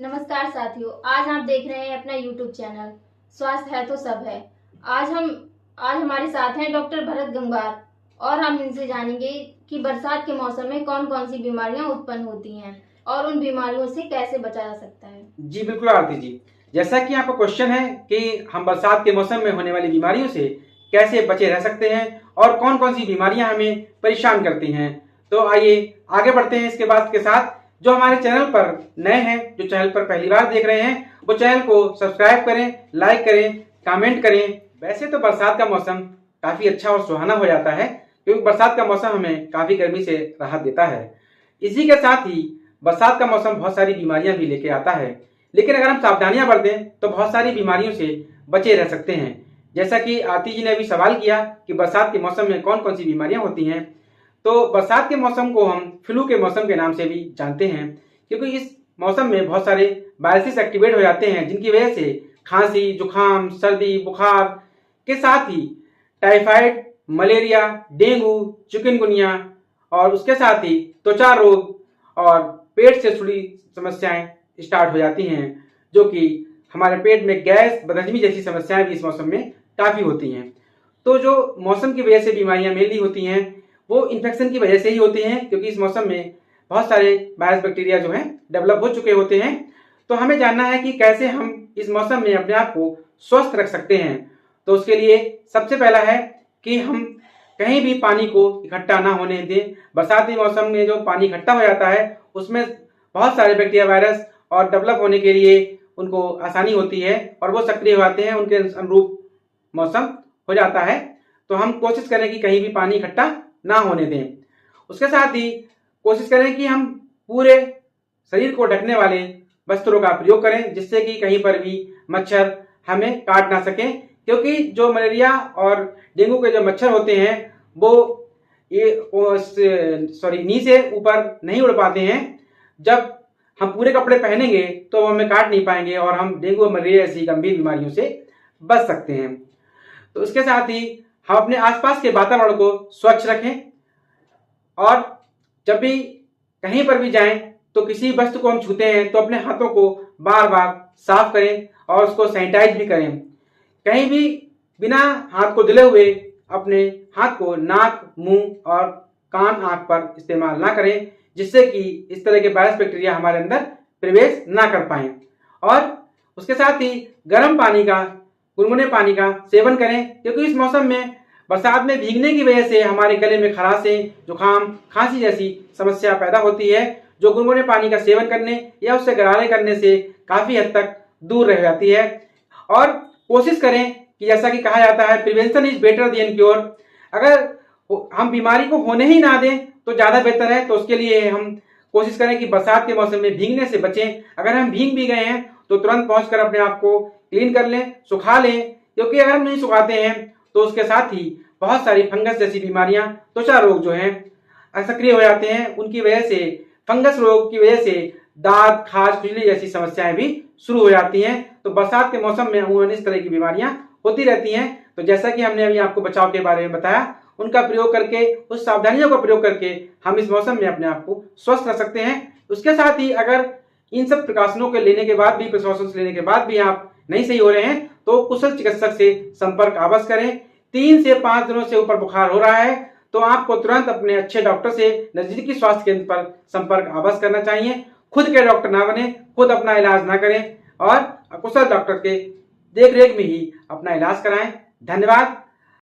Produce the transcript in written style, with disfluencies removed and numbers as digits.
नमस्कार साथियों, आज आप देख रहे हैं अपना YouTube चैनल स्वास्थ्य है तो सब है। आज हमारे साथ हैं डॉक्टर भरत गंगवार और हम इनसे जानेंगे कि बरसात के मौसम में कौन कौन सी बीमारियां उत्पन्न होती हैं और उन बीमारियों से कैसे बचा जा सकता है। जी बिल्कुल आरती जी, जैसा कि आपका क्वेश्चन है कि हम बरसात के मौसम में होने वाली बीमारियों से कैसे बचे रह सकते हैं और कौन कौन सी बीमारियां हमें परेशान करती हैं, तो आइए आगे बढ़ते हैं इसके बाद के साथ। जो हमारे चैनल पर नए हैं, जो चैनल पर पहली बार देख रहे हैं, वो चैनल को सब्सक्राइब करें, लाइक करें, कमेंट करें। वैसे तो बरसात का मौसम काफ़ी अच्छा और सुहाना हो जाता है, क्योंकि बरसात का मौसम हमें काफ़ी गर्मी से राहत देता है। इसी के साथ ही बरसात का मौसम बहुत सारी बीमारियां भी लेके आता है, लेकिन अगर हम सावधानियां बरतें तो बहुत सारी बीमारियों से बचे रह सकते हैं। जैसा कि आरती जी ने अभी सवाल किया कि बरसात के मौसम में कौन कौन सी बीमारियां होती हैं, तो बरसात के मौसम को हम फ्लू के मौसम के नाम से भी जानते हैं, क्योंकि इस मौसम में बहुत सारे वायरसेस एक्टिवेट हो जाते हैं, जिनकी वजह से खांसी, जुकाम, सर्दी, बुखार के साथ ही टाइफाइड, मलेरिया, डेंगू, चिकनगुनिया और उसके साथ ही त्वचा रोग और पेट से जुड़ी समस्याएं स्टार्ट हो जाती हैं, जो कि हमारे पेट में गैस, बदहजमी जैसी समस्याएं भी इस मौसम में काफ़ी होती हैं। तो जो मौसम की वजह से बीमारियां मेनली होती हैं, वो इन्फेक्शन की वजह से ही होते हैं, क्योंकि इस मौसम में बहुत सारे वायरस बैक्टीरिया जो हैं डेवलप हो चुके होते हैं। तो हमें जानना है कि कैसे हम इस मौसम में अपने आप को स्वस्थ रख सकते हैं। तो उसके लिए सबसे पहला है कि हम कहीं भी पानी को इकट्ठा ना होने दें। बरसाती मौसम में जो पानी इकट्ठा हो जाता है, उसमें बहुत सारे बैक्टीरिया, वायरस और डेवलप होने के लिए उनको आसानी होती है और वो सक्रिय हो जाते हैं, उनके अनुरूप मौसम हो जाता है। तो हम कोशिश करें कि कहीं भी पानी इकट्ठा ना होने दें। उसके साथ ही कोशिश करें कि हम पूरे शरीर को ढकने वाले वस्त्रों का प्रयोग करें, जिससे कि कहीं पर भी मच्छर हमें काट ना सकें, क्योंकि जो मलेरिया और डेंगू के जो मच्छर होते हैं वो नीचे ऊपर नहीं उड़ पाते हैं। जब हम पूरे कपड़े पहनेंगे तो वो हमें काट नहीं पाएंगे और हम डेंगू और मलेरिया जैसी गंभीर बीमारियों से बच सकते हैं। तो इसके साथ ही हम अपने आसपास के वातावरण को स्वच्छ रखें और जब भी कहीं पर भी जाएं तो किसी वस्तु को हम छूते हैं तो अपने हाथों को बार बार साफ करें और उसको सैनिटाइज भी करें। कहीं भी बिना हाथ को धुले हुए अपने हाथ को नाक, मुंह और कान, आंख पर इस्तेमाल ना करें, जिससे कि इस तरह के वायरस बैक्टीरिया हमारे अंदर प्रवेश ना कर पाएं। और उसके साथ ही गर्म पानी का, गुनगुने पानी का सेवन करें, क्योंकि इस मौसम में बरसात में भीगने की वजह से हमारे गले में खराशें, जुकाम, खांसी जैसी समस्या पैदा होती है, जो गुनगुने पानी का सेवन करने या उससे गरारे करने से काफ़ी हद तक दूर रह जाती है। और कोशिश करें कि जैसा कि कहा जाता है, prevention is better than cure. अगर हम बीमारी को होने ही ना दें तो ज़्यादा बेहतर है। तो उसके लिए हम कोशिश करें कि बरसात के मौसम में भीगने से बचें। अगर हम भीग भी गए हैं तो तुरंत पहुंचकर अपने आप को क्लीन कर लें, सुखा लें, क्योंकि अगर हम नहीं सुखाते हैं तो उसके साथ ही बहुत सारी फंगस जैसी बीमारियां, त्वचा रोग जो हैं सक्रिय हो जाते हैं। उनकी वजह से, फंगस रोग की वजह से दांत, खाज, खुजली जैसी समस्याएं भी शुरू हो जाती हैं। तो बरसात के मौसम में अमूमन इस तरह की बीमारियां होती रहती हैं। तो जैसा कि हमने अभी आपको बचाव के बारे में बताया, उनका प्रयोग करके, उस सावधानियों का प्रयोग करके हम इस मौसम में अपने आप को स्वस्थ रख सकते हैं। उसके साथ ही अगर इन सब प्रिकॉशनों के लेने के बाद भी, प्रिकॉशंस लेने के बाद भी आप नहीं सही हो रहे हैं, तो कुशल चिकित्सक से संपर्क अवश्य करें। 3 से 5 दिनों से ऊपर बुखार हो रहा है तो आपको तुरंत अपने अच्छे डॉक्टर से नजदीकी स्वास्थ्य केंद्र पर संपर्क अवश्य करना चाहिए। खुद के डॉक्टर ना बने, खुद अपना इलाज ना करें और कुशल डॉक्टर के देखरेख में ही अपना इलाज कराएं। धन्यवाद।